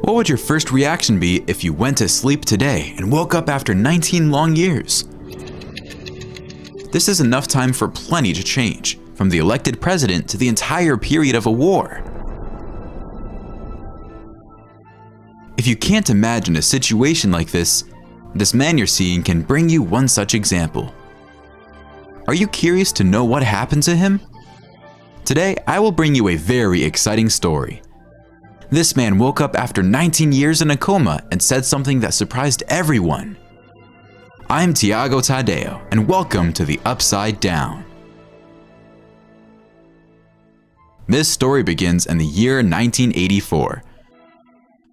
What would your first reaction be if you went to sleep today and woke up after 19 long years? This is enough time for plenty to change, from the elected president to the entire period of a war. If you can't imagine a situation like this man you're seeing can bring you one such example. Are you curious to know what happened to him? Today, I will bring you a very exciting story. This man woke up after 19 years in a coma and said something that surprised everyone. I'm Tiago Tadeo, and welcome to the Upside Down. This story begins in the year 1984,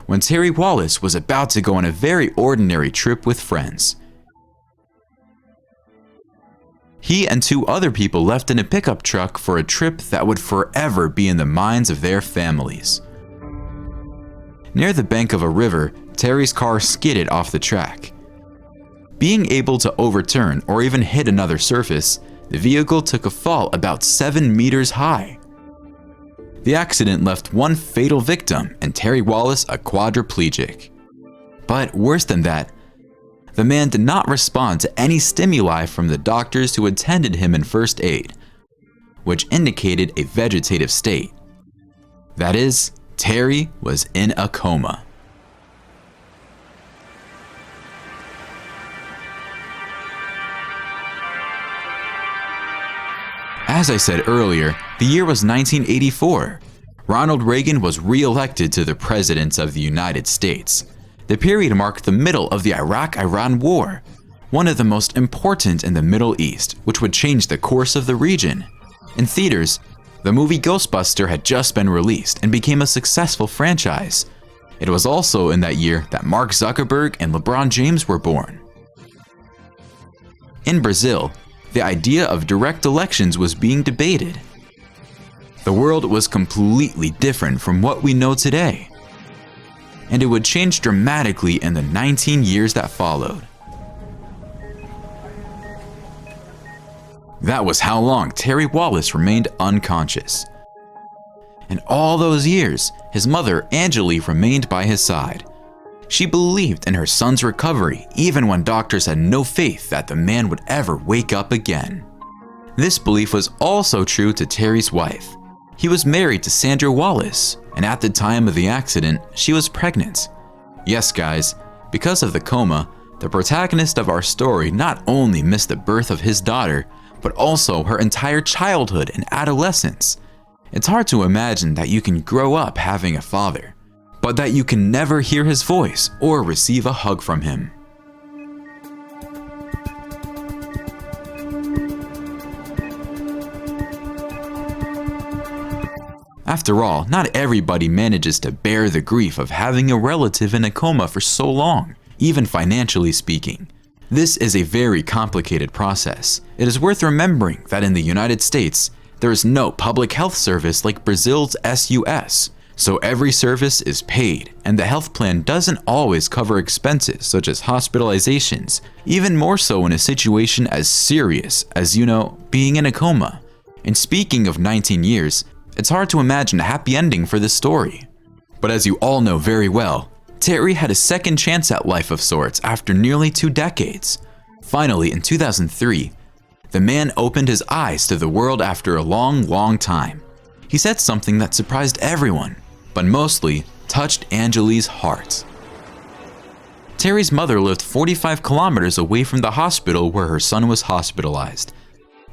when Terry Wallace was about to go on a very ordinary trip with friends. He and two other people left in a pickup truck for a trip that would forever be in the minds of their families. Near the bank of a river, Terry's car skidded off the track. Being able to overturn or even hit another surface, the vehicle took a fall about 7 meters high. The accident left one fatal victim and Terry Wallace a quadriplegic. But worse than that, the man did not respond to any stimuli from the doctors who attended him in first aid, which indicated a vegetative state. That is, Terry was in a coma. As I said earlier, the year was 1984. Ronald Reagan was re-elected to the presidency of the United States. The period marked the middle of the Iraq-Iran War, one of the most important in the Middle East, which would change the course of the region. In theaters, the movie Ghostbuster had just been released and became a successful franchise. It was also in that year that Mark Zuckerberg and LeBron James were born. In Brazil, the idea of direct elections was being debated. The world was completely different from what we know today, and it would change dramatically in the 19 years that followed. That was how long Terry Wallace remained unconscious. In all those years, his mother, Angeli, remained by his side. She believed in her son's recovery, even when doctors had no faith that the man would ever wake up again. This belief was also true to Terry's wife. He was married to Sandra Wallace, and at the time of the accident, she was pregnant. Yes, guys, because of the coma, the protagonist of our story not only missed the birth of his daughter, but also her entire childhood and adolescence. It's hard to imagine that you can grow up having a father, but that you can never hear his voice or receive a hug from him. After all, not everybody manages to bear the grief of having a relative in a coma for so long, even financially speaking. This is a very complicated process. It is worth remembering that in the United States, there is no public health service like Brazil's SUS, so every service is paid, and the health plan doesn't always cover expenses such as hospitalizations, even more so in a situation as serious as, being in a coma. And speaking of 19 years, it's hard to imagine a happy ending for this story. But as you all know very well, Terry had a second chance at life of sorts after nearly 2 decades. Finally, in 2003, the man opened his eyes to the world after a long time. He said something that surprised everyone, but mostly touched Angeli's heart. Terry's mother lived 45 kilometers away from the hospital where her son was hospitalized.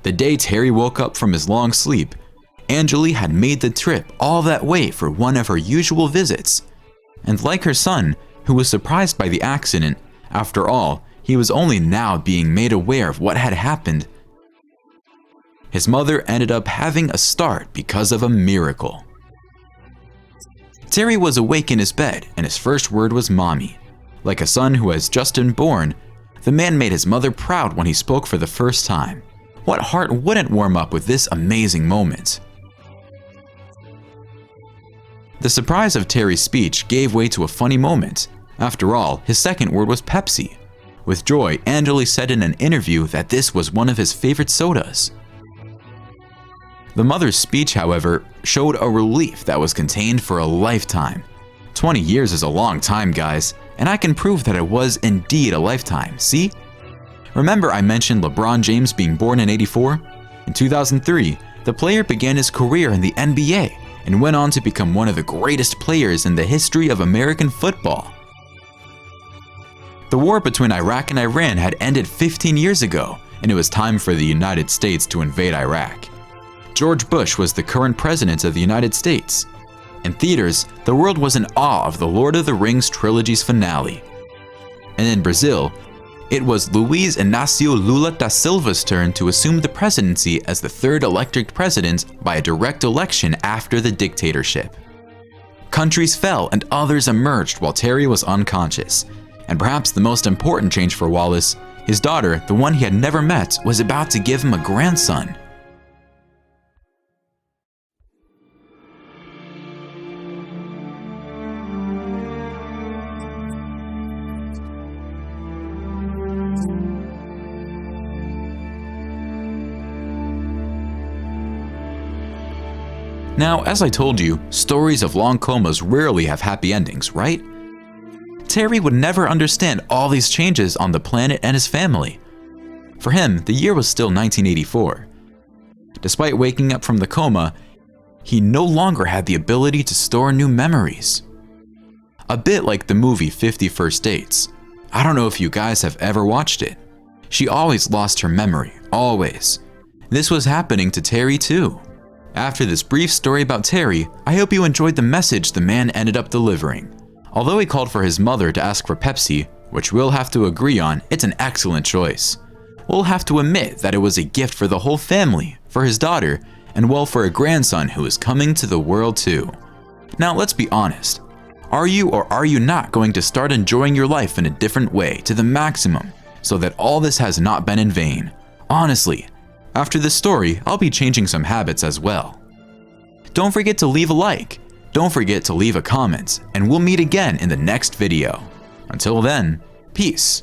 The day Terry woke up from his long sleep, Angeli had made the trip all that way for one of her usual visits. And like her son, who was surprised by the accident, after all, he was only now being made aware of what had happened. His mother ended up having a start because of a miracle. Terry was awake in his bed, and his first word was mommy. Like a son who has just been born, the man made his mother proud when he spoke for the first time. What heart wouldn't warm up with this amazing moment? The surprise of Terry's speech gave way to a funny moment. After all, his second word was Pepsi. With joy, Angeli said in an interview that this was one of his favorite sodas. The mother's speech, however, showed a relief that was contained for a lifetime. 20 years is a long time, guys, and I can prove that it was indeed a lifetime, see? Remember I mentioned LeBron James being born in '84? In 2003, the player began his career in the NBA and went on to become one of the greatest players in the history of American football. The war between Iraq and Iran had ended 15 years ago, and it was time for the United States to invade Iraq. George Bush was the current president of the United States. In theaters, the world was in awe of the Lord of the Rings trilogy's finale. And in Brazil, it was Luiz Inácio Lula da Silva's turn to assume the presidency as the third elected president by a direct election after the dictatorship. Countries fell and others emerged while Terry was unconscious. And perhaps the most important change for Wallace, his daughter, the one he had never met, was about to give him a grandson. Now, as I told you, stories of long comas rarely have happy endings, right? Terry would never understand all these changes on the planet and his family. For him, the year was still 1984. Despite waking up from the coma, he no longer had the ability to store new memories. A bit like the movie 50 First Dates. I don't know if you guys have ever watched it. She always lost her memory, always. This was happening to Terry too. After this brief story about Terry, I hope you enjoyed the message the man ended up delivering. Although he called for his mother to ask for Pepsi, which we'll have to agree on, it's an excellent choice. We'll have to admit that it was a gift for the whole family, for his daughter, and well for a grandson who is coming to the world too. Now let's be honest. Are you or are you not going to start enjoying your life in a different way to the maximum so that all this has not been in vain? Honestly, after this story, I'll be changing some habits as well. Don't forget to leave a like. Don't forget to leave a comment, and we'll meet again in the next video. Until then, peace.